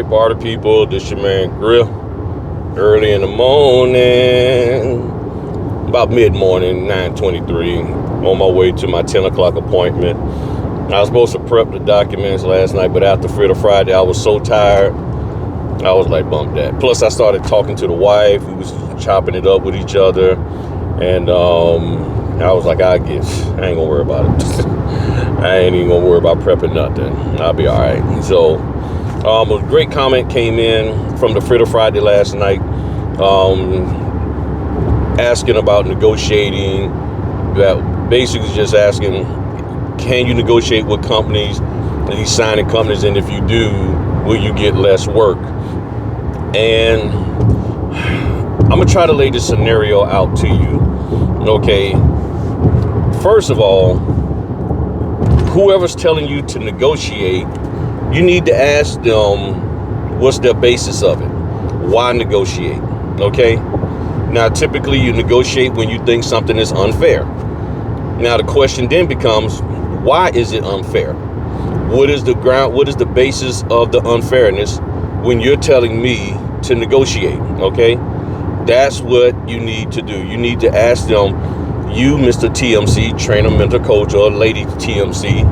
right, party people, this your man Grill. Early in the morning, about mid-morning, 9:23, on my way to my 10 o'clock appointment. I was supposed to prep the documents last night, but after Friday, I was so tired, I was like, bump that. Plus, I started talking to the wife. We was chopping it up with each other, and I was like, I guess I ain't gonna worry about it. I ain't even gonna worry about prepping nothing. I'll be all right. So, a great comment came in from the Friday last night, asking about negotiating. Basically, just asking, can you negotiate with companies, these signing companies, and if you do, will you get less work? And I'm gonna try to lay this scenario out to you. Okay, first of all, whoever's telling you to negotiate, you need to ask them what's their basis of it. Why negotiate? Okay, now typically you negotiate when you think something is unfair. Now the question then becomes, why is it unfair? What is the basis of the unfairness when you're telling me to negotiate? Okay, that's what you need to do. You need to ask them, you, Mr. TMC, trainer, mentor, coach, or lady TMC,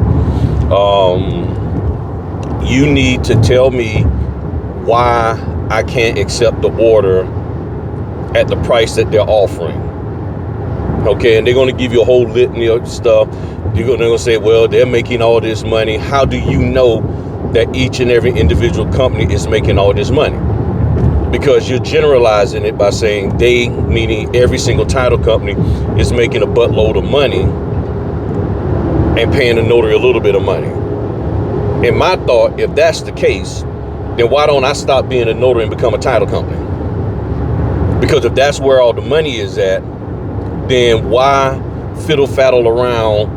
you need to tell me why I can't accept the order at the price that they're offering. Okay, and they're going to give you a whole litany of stuff. They're going to say, well, they're making all this money. How do you know that each and every individual company is making all this money? Because you're generalizing it by saying they, meaning every single title company, is making a buttload of money and paying the notary a little bit of money. And my thought, if that's the case, then why don't I stop being a notary and become a title company? Because if that's where all the money is at, then why fiddle-faddle around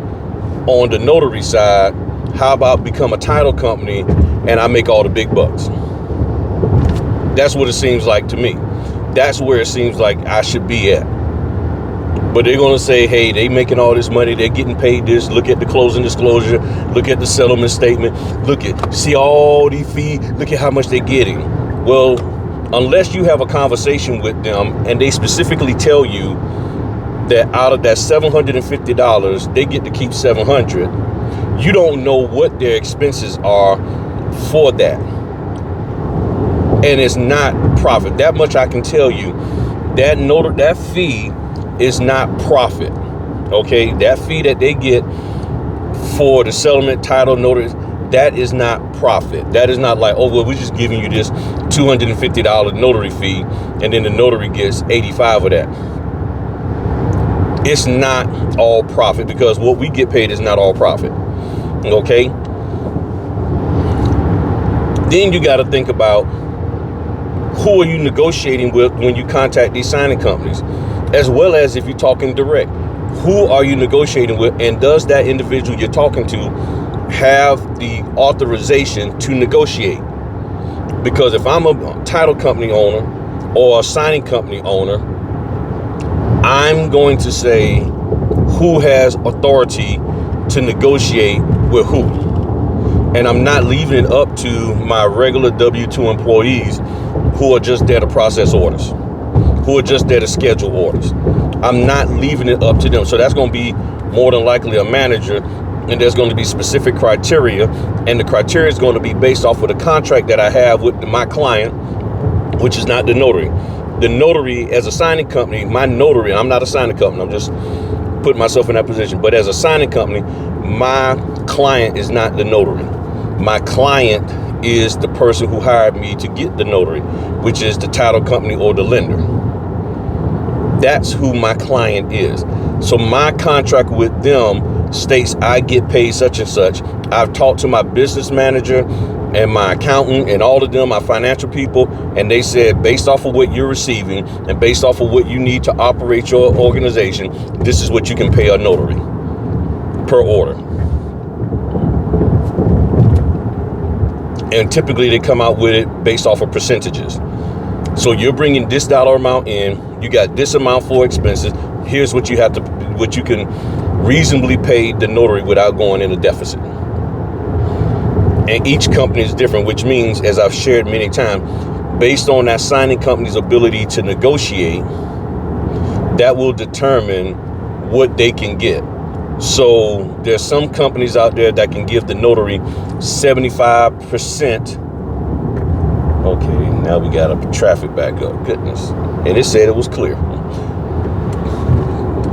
on the notary side? How about become a title company and I make all the big bucks? That's what it seems like to me. That's where it seems like I should be at. But they're going to say, hey, they making all this money. They're getting paid this. Look at the closing disclosure. Look at the settlement statement. See all these fees. Look at how much they're getting. Well, unless you have a conversation with them and they specifically tell you that out of that $750, they get to keep $700, you don't know what their expenses are for that. And it's not profit. That much I can tell you. That fee is not profit. Okay, that fee that they get for the settlement title notice, that is not profit. That is not like, oh well, we're just giving you this $250 notary fee, and then the notary gets 85 of that. It's not all profit, because what we get paid is not all profit. Okay. Then you got to think about, who are you negotiating with when you contact these signing companies, as well as if you're talking direct. Who are you negotiating with, and does that individual you're talking to have the authorization to negotiate? Because if I'm a title company owner or a signing company owner, I'm going to say who has authority to negotiate with who. And I'm not leaving it up to my regular W-2 employees who are just there to process orders, who are just there to schedule orders. I'm not leaving it up to them. So that's going to be more than likely a manager, and there's going to be specific criteria, and the criteria is going to be based off of the contract that I have with my client, which is not the notary. The notary, as a signing company, my notary, I'm not a signing company, I'm just putting myself in that position, but as a signing company, my client is not the notary. My client is the person who hired me to get the notary, which is the title company or the lender. That's who my client is. So my contract with them states I get paid such and such. I've talked to my business manager and my accountant and all of them, my financial people, and they said, based off of what you're receiving and based off of what you need to operate your organization, this is what you can pay a notary per order. And typically they come out with it based off of percentages. So you're bringing this dollar amount in, you got this amount for expenses. Here's what you can reasonably pay the notary without going in a deficit. And each company is different, which means, as I've shared many times, based on that signing company's ability to negotiate, that will determine what they can get. So there's some companies out there that can give the notary 75%. Okay, now we got a traffic back up. Goodness. And it said it was clear.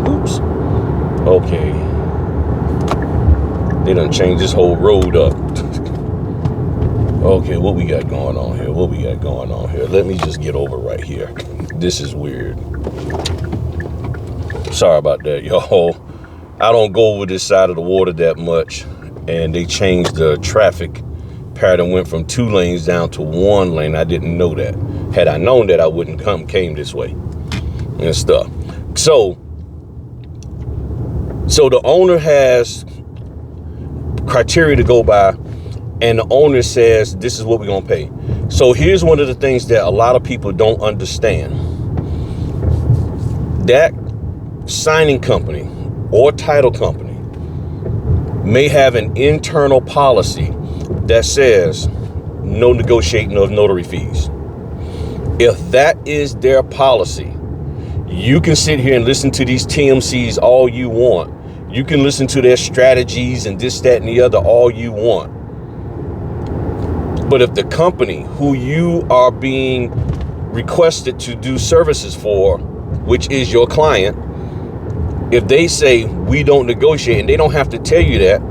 Oops. Okay. They done changed this whole road up. Okay, what we got going on here? Let me just get over right here. This is weird. Sorry about that, y'all. I don't go over this side of the water that much. And they changed the traffic pattern, went from 2 lanes down to 1 lane. I didn't know that. Had I known that, I wouldn't came this way and stuff. So the owner has criteria to go by, and the owner says, this is what we're going to pay. So here's one of the things that a lot of people don't understand. That signing company or title company may have an internal policy that says no negotiating of notary fees. If that is their policy, you can sit here and listen to these TMCs all you want. You can listen to their strategies and this, that, and the other all you want. But if the company who you are being requested to do services for, which is your client, if they say we don't negotiate, and they don't have to tell you that,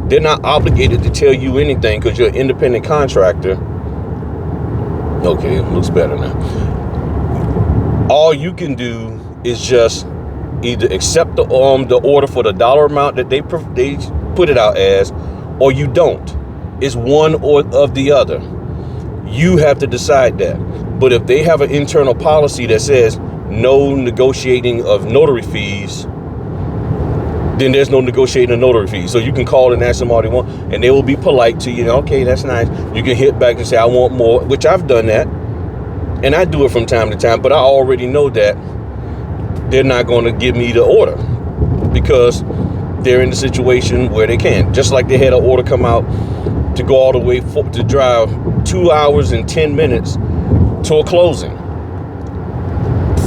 they're not obligated to tell you anything because you're an independent contractor. Okay, it looks better now. All you can do is just either accept the order for the dollar amount that they put it out as, or you don't. It's one or of the other. You have to decide that. But if they have an internal policy that says no negotiating of notary fees, then there's no negotiating of notary fees. So you can call and ask them all they want, and they will be polite to you. Okay, that's nice. You can hit back and say, I want more, which I've done that. And I do it from time to time, but I already know that they're not going to give me the order because they're in the situation where they can't. Just like they had an order come out to go all the way to drive 2 hours and 10 minutes to a closing.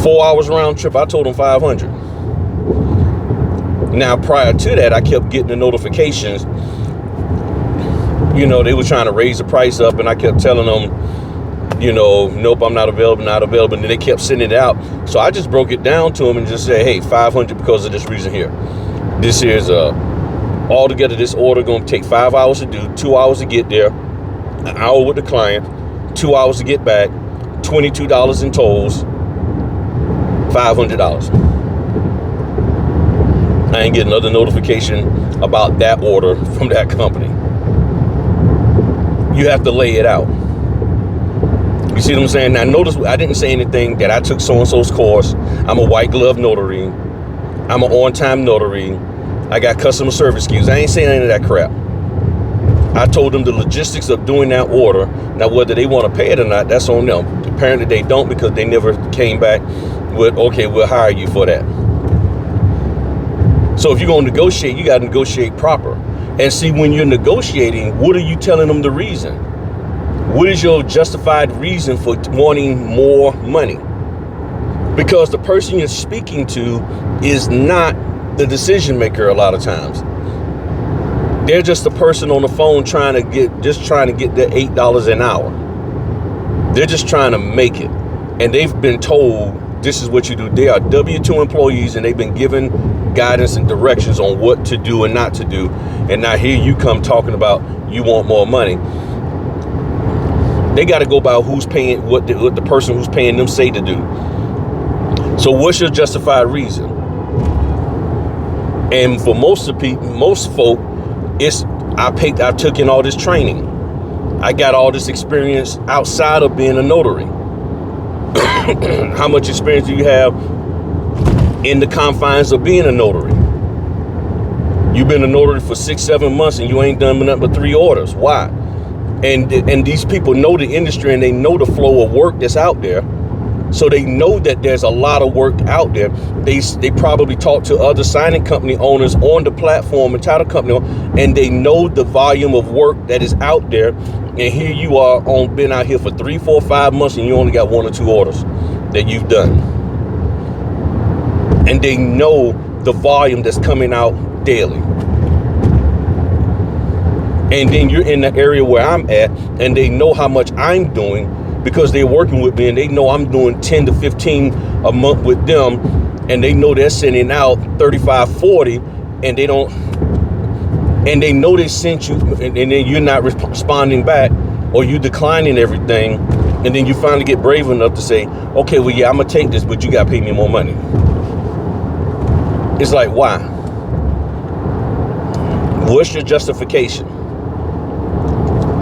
4 hours round trip. I told them 500. Now, prior to that, I kept getting the notifications. You know, they were trying to raise the price up, and I kept telling them, you know, nope, I'm not available. And then they kept sending it out. So I just broke it down to them and just said, hey, 500 because of this reason here. This is altogether, this order going to take 5 hours to do, 2 hours to get there, an hour with the client, 2 hours to get back, $22 in tolls, $500. I ain't get another notification about that order from that company. You have to lay it out. You see what I'm saying? Now, notice I didn't say anything that I took so-and-so's course. I'm a white glove notary. I'm an on-time notary. I got customer service skills. I ain't saying any of that crap. I told them the logistics of doing that order. Now, whether they want to pay it or not, that's on them. Apparently, they don't because they never came back with, okay, we'll hire you for that. So if you're going to negotiate, you got to negotiate proper. And see, when you're negotiating, what are you telling them the reason? What is your justified reason for wanting more money? Because the person you're speaking to is not the decision maker a lot of times. They're just the person on the phone trying to get their $8 an hour. They're just trying to make it. And they've been told this is what you do. They are W-2 employees, and they've been given guidance and directions on what to do and not to do. And now here you come talking about you want more money. They got to go by who's paying, what the person who's paying them say to do. So what's your justified reason? And for most folk, it's I took in all this training. I got all this experience outside of being a notary. How much experience do you have in the confines of being a notary? You've been a notary for 6-7 months and you ain't done nothing but 3 orders. Why? And these people know the industry and they know the flow of work that's out there. So they know that there's a lot of work out there. They probably talk to other signing company owners on the platform and title company, and they know the volume of work that is out there. And here you are been out here for 3, 4, 5 months, and you only got 1 or 2 orders that you've done. And they know the volume that's coming out daily. And then you're in the area where I'm at, and they know how much I'm doing, because they're working with me, and they know I'm doing 10 to 15 a month with them, and they know they're sending out 35, 40, and they know they sent you, and then you're not responding back, or you declining everything, and then you finally get brave enough to say, okay, well, yeah, I'm gonna take this, but you gotta pay me more money. It's like, why? What's your justification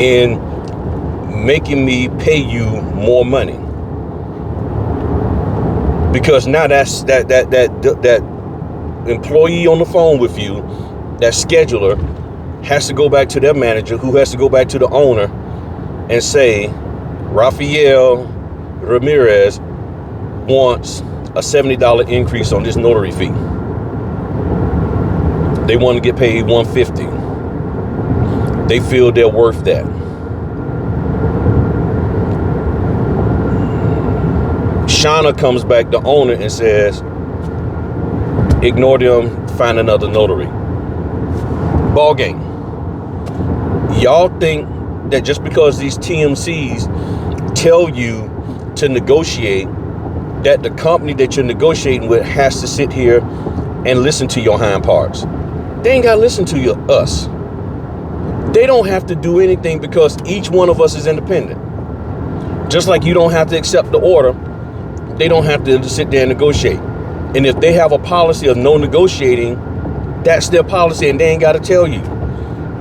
in making me pay you more money? Because now that employee on the phone with you, that scheduler, has to go back to their manager, who has to go back to the owner and say, Rafael Ramirez wants a $70 increase on this notary fee. They want to get paid $150. They feel they're worth that. Shauna comes back, the owner, and says, ignore them, find another notary. Ball game. Y'all think that just because these TMCs tell you to negotiate, that the company that you're negotiating with has to sit here and listen to your hind parts. They ain't got to listen to us. They don't have to do anything, because each one of us is independent. Just like you don't have to accept the order, they don't have to sit there and negotiate. And if they have a policy of no negotiating, that's their policy, and they ain't got to tell you.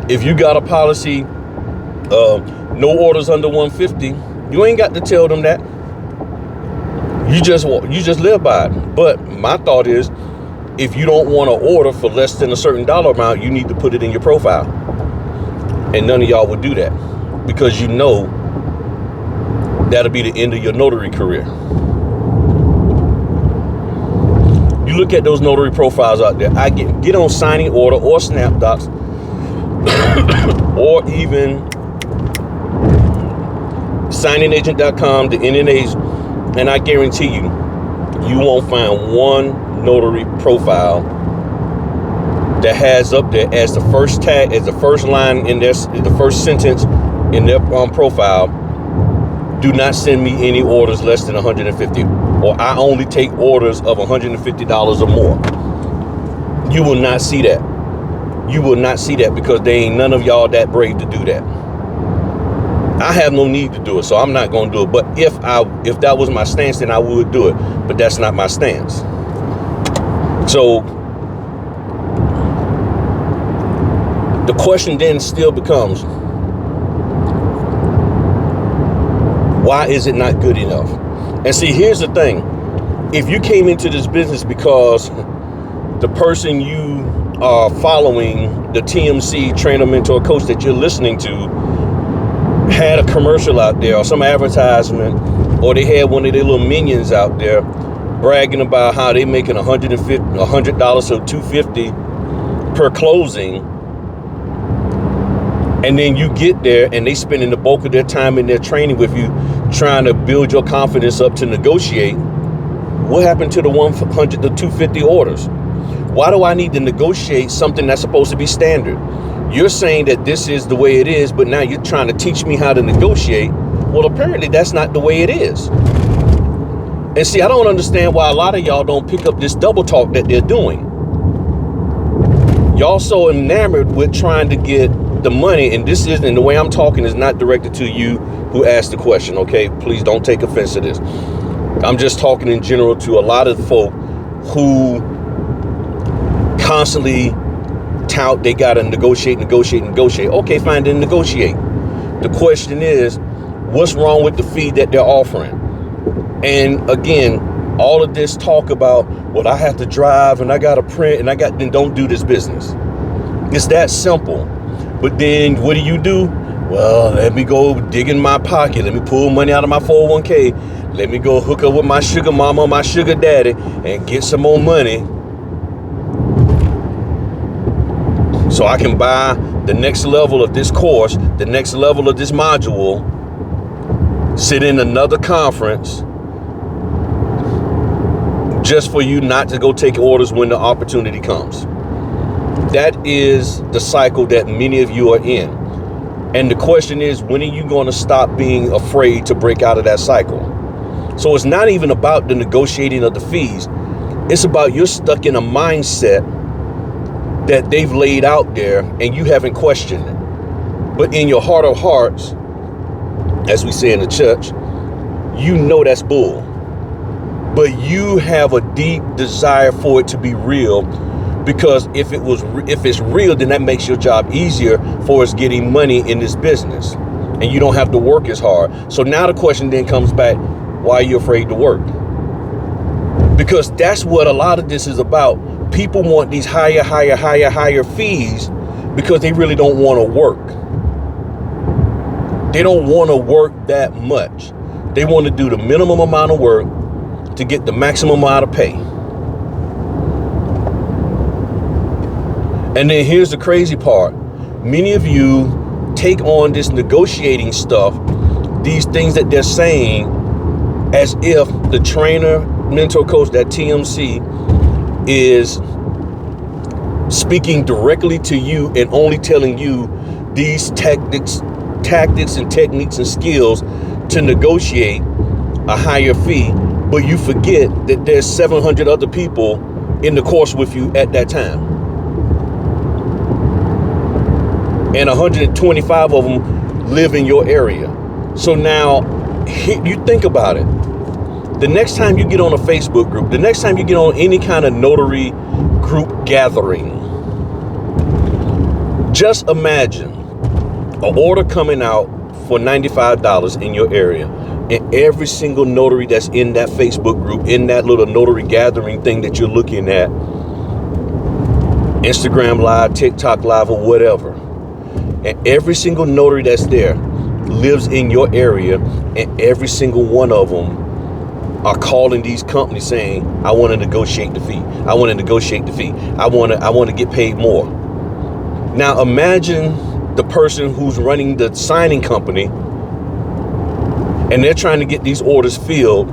If you got a policy of no orders under 150, you ain't got to tell them that. You just live by it. But my thought is, if you don't want to order for less than a certain dollar amount, you need to put it in your profile. And none of y'all would do that, because you know that'll be the end of your notary career. You look at those notary profiles out there. I get on Signing Order or SnapDocs or even signingagent.com, the NNAs, and I guarantee you, you won't find one notary profile that has up there as the first tag, as the first line in their, the first sentence in their profile, do not send me any orders less than 150, or I only take orders of $150 or more. You will not see that. You will not see that, because they ain't none of y'all that brave to do that. I have no need to do it, so I'm not going to do it. But if that was my stance, then I would do it. But that's not my stance. So the question then still becomes, why is it not good enough? And see, here's the thing. If you came into this business because the person you are following, the TMC trainer, mentor, coach that you're listening to, had a commercial out there or some advertisement, or they had one of their little minions out there bragging about how they making $100 or $250 per closing, and then you get there and they spending the bulk of their time in their training with you, trying to build your confidence up to negotiate. What happened to the 100 to 250 orders? Why do I need to negotiate something that's supposed to be standard? You're saying that this is the way it is, but now you're trying to teach me how to negotiate. Well, apparently that's not the way it is. And see, I don't understand why a lot of y'all don't pick up this double talk that they're doing. Y'all so enamored with trying to get the money, and this isn't, the way I'm talking is not directed to you who asked the question, okay? Please don't take offense to this. I'm just talking in general to a lot of folk who constantly tout they gotta negotiate. Okay, fine, then negotiate. The question is, what's wrong with the fee that they're offering? And again, all of this talk about, well, I have to drive and I gotta print and then don't do this business. It's that simple. But then what do? Well, let me go dig in my pocket. Let me pull money out of my 401k. Let me go hook up with my sugar mama, my sugar daddy, and get some more money so I can buy the next level of this course, the next level of this module, sit in another conference, just for you not to go take orders when the opportunity comes. That is the cycle that many of you are in. And the question is, when are you going to stop being afraid to break out of that cycle? So it's not even about the negotiating of the fees. It's about you're stuck in a mindset that they've laid out there and you haven't questioned it. But in your heart of hearts, as we say in the church, you know that's bull. But you have a deep desire for it to be real, because if it's real, then that makes your job easier for us getting money in this business, and you don't have to work as hard. So now the question then comes back, why are you afraid to work? Because that's what a lot of this is about. People want these higher fees because they really don't want to work. They don't want to work that much. They want to do the minimum amount of work to get the maximum amount of pay. And then here's the crazy part. Many of you take on this negotiating stuff, these things that they're saying, as if the trainer, mentor, coach, that TMC is speaking directly to you and only telling you these tactics and techniques and skills to negotiate a higher fee. But you forget that there's 700 other people in the course with you at that time. And 125 of them live in your area. So now, you think about it. The next time you get on a Facebook group, the next time you get on any kind of notary group gathering, just imagine an order coming out for $95 in your area. And every single notary that's in that Facebook group, in that little notary gathering thing that you're looking at, Instagram Live, TikTok Live, or whatever, and every single notary that's there lives in your area, and every single one of them are calling these companies saying, I want to negotiate the fee. I want to negotiate the fee. I want to get paid more. Now imagine the person who's running the signing company, and they're trying to get these orders filled,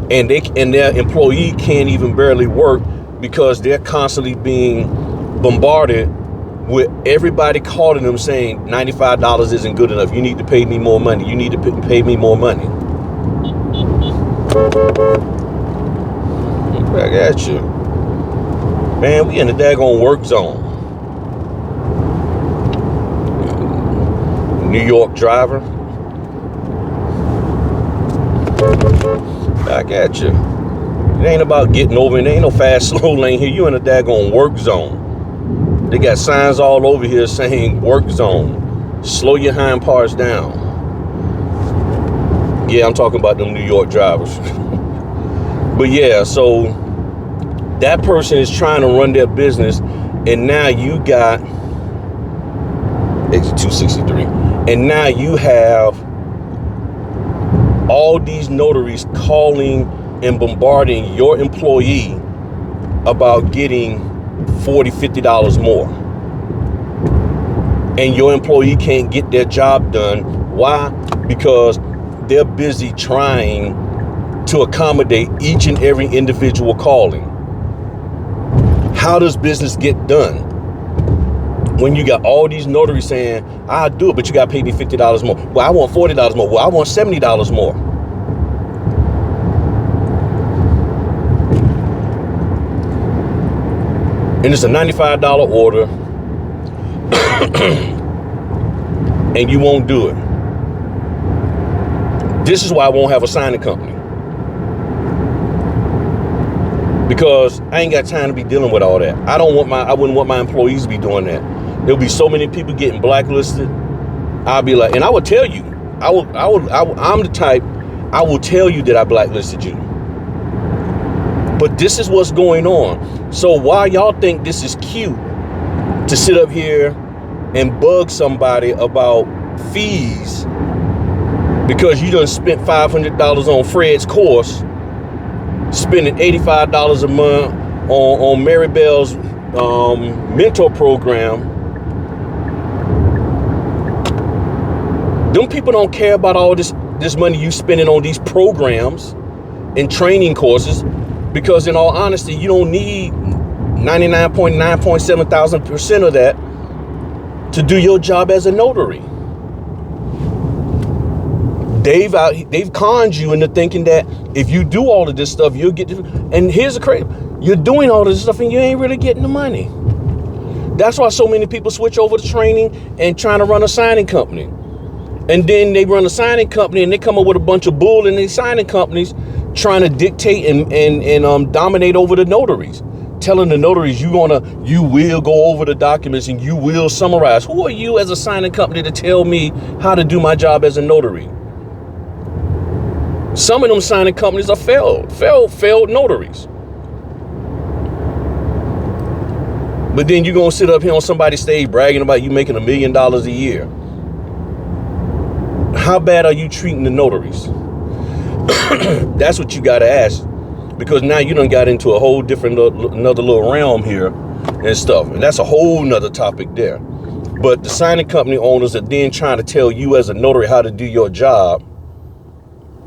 and their employee can't even barely work because they're constantly being bombarded with everybody calling them saying $95 isn't good enough. You need to pay me more money. You need to pay me more money. Back at you. Man, we in the daggone work zone. New York driver. Back at you. It ain't about getting over. It ain't no fast, slow lane here. You in a daggone work zone. They got signs all over here saying work zone. Slow your hind parts down. Yeah, I'm talking about them New York drivers. But yeah, so that person is trying to run their business, and now you got exit 263. And now you have all these notaries calling and bombarding your employee about getting $40, $50 more. And your employee can't get their job done. Why? Because they're busy trying to accommodate each and every individual calling. How does business get done when you got all these notaries saying, I'll do it, but you got to pay me $50 more? Well, I want $40 more. Well, I want $70 more. And it's a $95 order, and you won't do it. This is why I won't have a signing company, because I ain't got time to be dealing with all that. I wouldn't want my employees to be doing that. There'll be so many people getting blacklisted. I'll be like, and I will tell you, I'm the type, I will tell you that I blacklisted you. But this is what's going on. So why y'all think this is cute to sit up here and bug somebody about fees because you done spent $500 on Fred's course, spending $85 a month on Mary Bell's mentor program. Them people don't care about all this money you spending on these programs and training courses, because in all honesty, you don't need 99.9.7% of that to do your job as a notary. They've conned you into thinking that if you do all of this stuff, you'll get. And here's the crazy: you're doing all this stuff and you ain't really getting the money. That's why so many people switch over to training and trying to run a signing company, and then they run a signing company and they come up with a bunch of bull in these signing companies, trying to dictate and dominate over the notaries, telling the notaries you will go over the documents and you will summarize. Who are you as a signing company to tell me how to do my job as a notary? Some of them signing companies are failed notaries. But then you're going to sit up here on somebody's stage bragging about you making $1 million a year. How bad are you treating the notaries? That's what you got to ask. Because now you done got into a whole different, another little realm here and stuff. And that's a whole nother topic there. But the signing company owners are then trying to tell you as a notary how to do your job,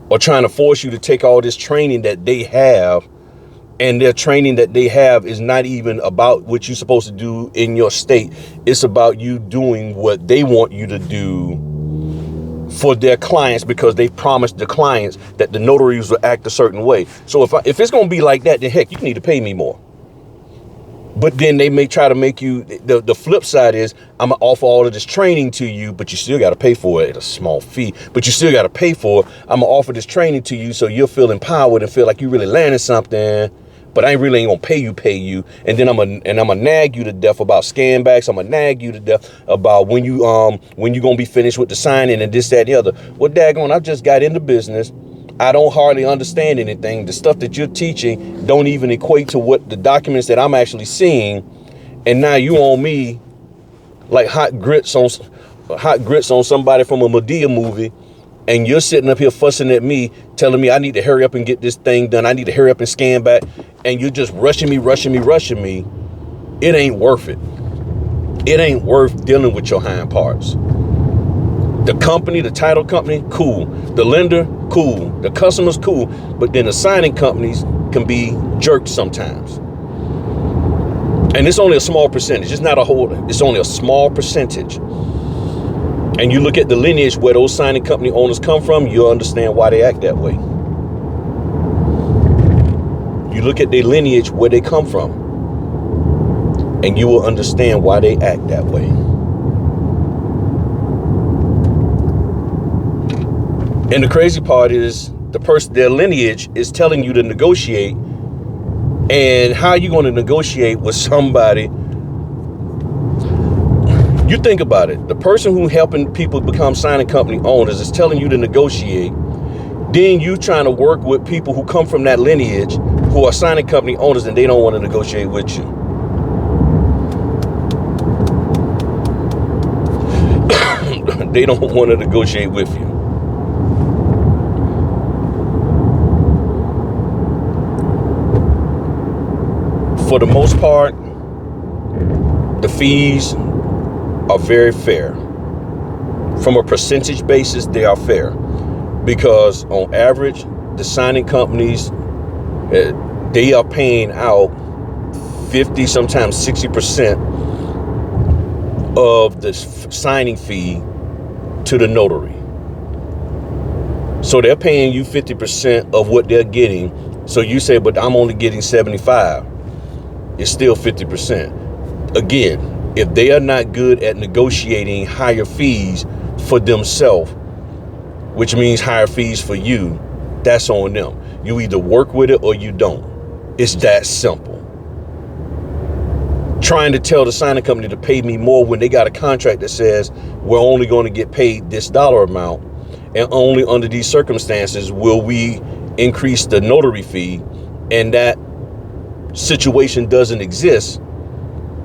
or trying to force you to take all this training that they have, and their training that they have is not even about what you're supposed to do in your state. It's about you doing what they want you to do for their clients, because they promised the clients that the notaries will act a certain way. So if it's going to be like that, then heck, you need to pay me more. But then they may try to make you, the flip side is, I'm going to offer all of this training to you, but you still got to pay for it at a small fee. But you still got to pay for it. I'm going to offer this training to you so you'll feel empowered and feel like you really landed something. But I really ain't going to pay you. And then I'm going to nag you to death about scan backs. I'm going to nag you to death about when you going to be finished with the signing and this, that, and the other. Well, daggone, I just got into business. I don't hardly understand anything. The stuff that you're teaching don't even equate to what the documents that I'm actually seeing. And now you on me like hot grits on somebody from a Medea movie. And you're sitting up here fussing at me, telling me I need to hurry up and get this thing done. I need to hurry up and scan back. And you're just rushing me. It ain't worth it. It ain't worth dealing with your hind parts. The company, the title company, cool. The lender, cool. The customer's cool. But then the signing companies can be jerks sometimes. And it's only a small percentage. It's not a whole, it's only a small percentage. And you look at the lineage where those signing company owners come from, you'll understand why they act that way. You look at their lineage where they come from, and you will understand why they act that way. And the crazy part is their lineage is telling you to negotiate. And how are you going to negotiate with somebody? You think about it. The person who helping people become signing company owners is telling you to negotiate. Then you trying to work with people who come from that lineage who are signing company owners, and they don't want to negotiate with you. They don't want to negotiate with you. For the most part, the fees are very fair. From a percentage basis, they are fair, because on average, the signing companies, they are paying out 50, sometimes 60% of the signing fee to the notary. So they're paying you 50% of what they're getting. So you say, but I'm only getting 75. It's still 50%. Again, if they are not good at negotiating higher fees for themselves, which means higher fees for you, that's on them. You either work with it or you don't. It's that simple. Trying to tell the signing company to pay me more when they got a contract that says we're only going to get paid this dollar amount, and only under these circumstances will we increase the notary fee, and that situation doesn't exist.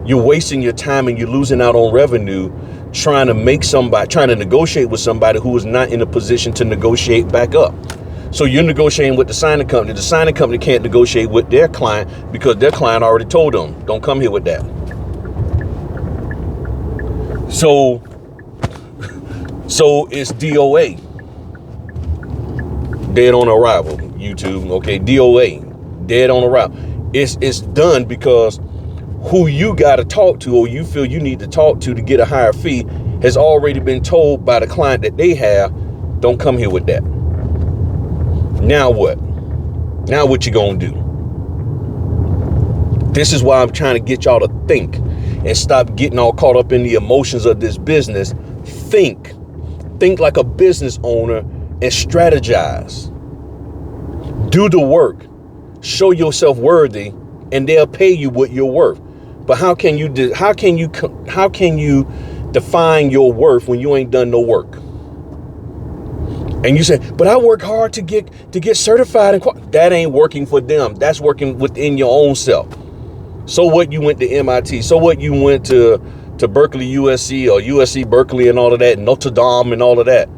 You're wasting your time and you're losing out on revenue trying to negotiate with somebody who is not in a position to negotiate back up. So you're negotiating with the signing company. The signing company can't negotiate with their client because their client already told them, don't come here with that. So it's DOA. Dead on arrival. YouTube, okay, DOA. Dead on arrival. It's done because who you got to talk to or you feel you need to talk to get a higher fee has already been told by the client that they have, don't come here with that. Now what? Now what you gonna do? This is why I'm trying to get y'all to think and stop getting all caught up in the emotions of this business. Think like a business owner and strategize. Do the work. Show yourself worthy, and they'll pay you what you're worth. But how can you define your worth when you ain't done no work? And you say, but I work hard to get certified. That ain't working for them. That's working within your own self. So what, you went to MIT? So what, you went to Berkeley, USC, or USC Berkeley and all of that, Notre Dame and all of that.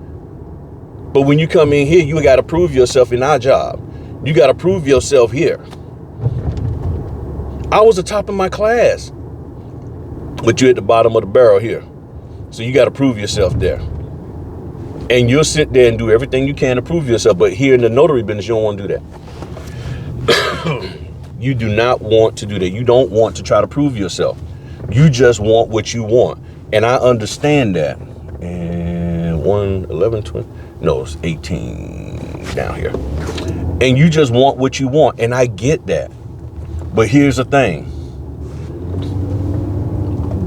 But when you come in here, you got to prove yourself in our job. You got to prove yourself here. I was the top of my class, but you're at the bottom of the barrel here. So you got to prove yourself there. And you'll sit there and do everything you can to prove yourself. But here in the notary business, you don't want to do that. You do not want to do that. You don't want to try to prove yourself. You just want what you want. And I understand that. And 1, 11, 20, no, it's 18 down here. And you just want what you want. And I get that. But here's the thing.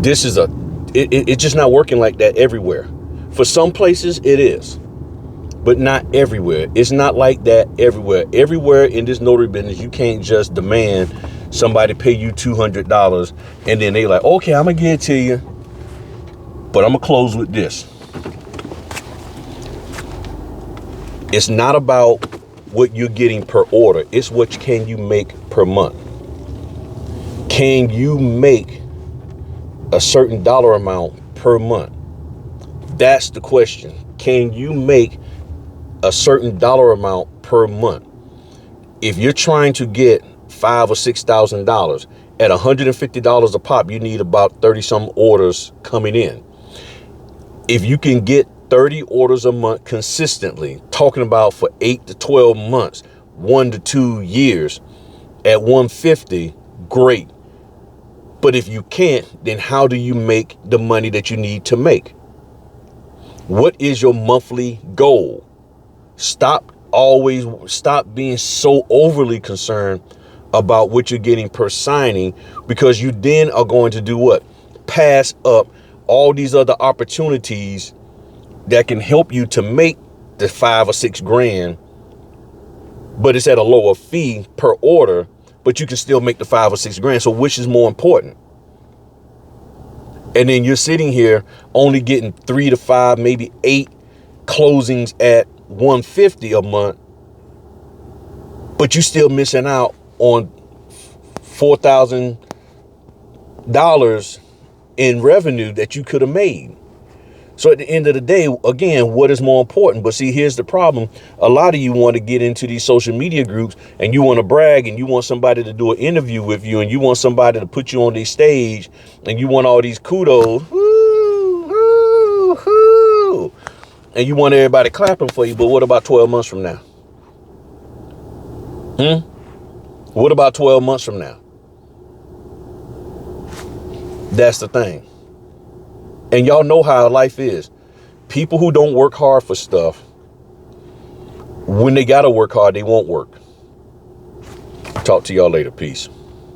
It's just not working like that everywhere. For some places it is, but not everywhere. It's not like that everywhere. Everywhere in this notary business, you can't just demand somebody pay you $200 and then they like, okay, I'm gonna give it to you, but I'm gonna close with this. It's not about what you're getting per order. It's what can you make per month. Can you make a certain dollar amount per month? That's the question. Can you make a certain dollar amount per month? If you're trying to get $5,000 or $6,000 at $150 a pop, you need about 30 some orders coming in. If you can get 30 orders a month consistently, talking about for 8 to 12 months, 1 to 2 years at 150, great. But if you can't, then how do you make the money that you need to make? What is your monthly goal? Stop being so overly concerned about what you're getting per signing, because you then are going to do what? Pass up all these other opportunities that can help you to make the 5 or 6 grand, but it's at a lower fee per order, but you can still make the 5 or 6 grand. So which is more important? And then you're sitting here only getting 3 to 5, maybe 8 closings at 150 a month, but you're still missing out on $4,000 in revenue that you could have made. So at the end of the day, again, what is more important? But see, here's the problem. A lot of you want to get into these social media groups and you want to brag and you want somebody to do an interview with you and you want somebody to put you on their stage and you want all these kudos. Woo, woo, woo, and you want everybody clapping for you. But what about 12 months from now? What about 12 months from now? That's the thing. And y'all know how life is. People who don't work hard for stuff, when they got to work hard, they won't work. Talk to y'all later. Peace.